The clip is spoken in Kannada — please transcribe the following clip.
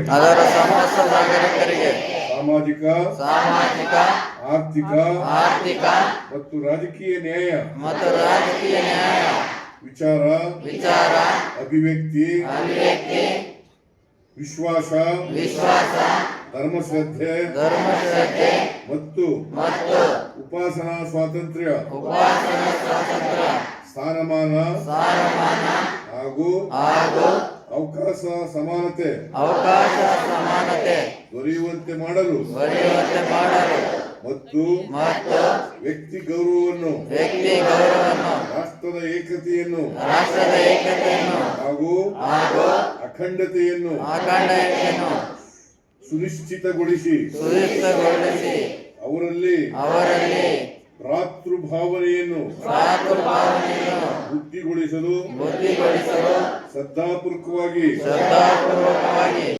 ಅದರ ಸಮಸ್ತ ನಾಗರಿಕರಿಗೆ ಸಾಮಾಜಿಕ ಆರ್ಥಿಕ ಮತ್ತು ರಾಜಕೀಯ ನ್ಯಾಯ ವಿಚಾರ ಅಭಿವ್ಯಕ್ತಿ ವಿಶ್ವಾಸ ಧರ್ಮಶ್ರದ್ಧೆ ಮತ್ತು ಉಪಾಸನಾ ಸ್ವಾತಂತ್ರ್ಯ ಸ್ಥಾನಮಾನ ಹಾಗೂ ಅವಕಾಶ ಸಮಾನತೆ ದೊರೆಯುವಂತೆ ಮಾಡಲು ಮತ್ತು ವ್ಯಕ್ತಿ ಗೌರವವನ್ನು ರಾಷ್ಟ್ರದ ಏಕತೆಯನ್ನು ಹಾಗೂ ಅಖಂಡತೆಯನ್ನು ಸುನಿಶ್ಚಿತಗೊಳಿಸಿ ಅವರಲ್ಲಿ ಭ್ರಾತೃಭಾವನೆಯನ್ನು ವೃದ್ಧಿಗೊಳಿಸಲು ಶ್ರದ್ಧಾಪೂರ್ವಕವಾಗಿ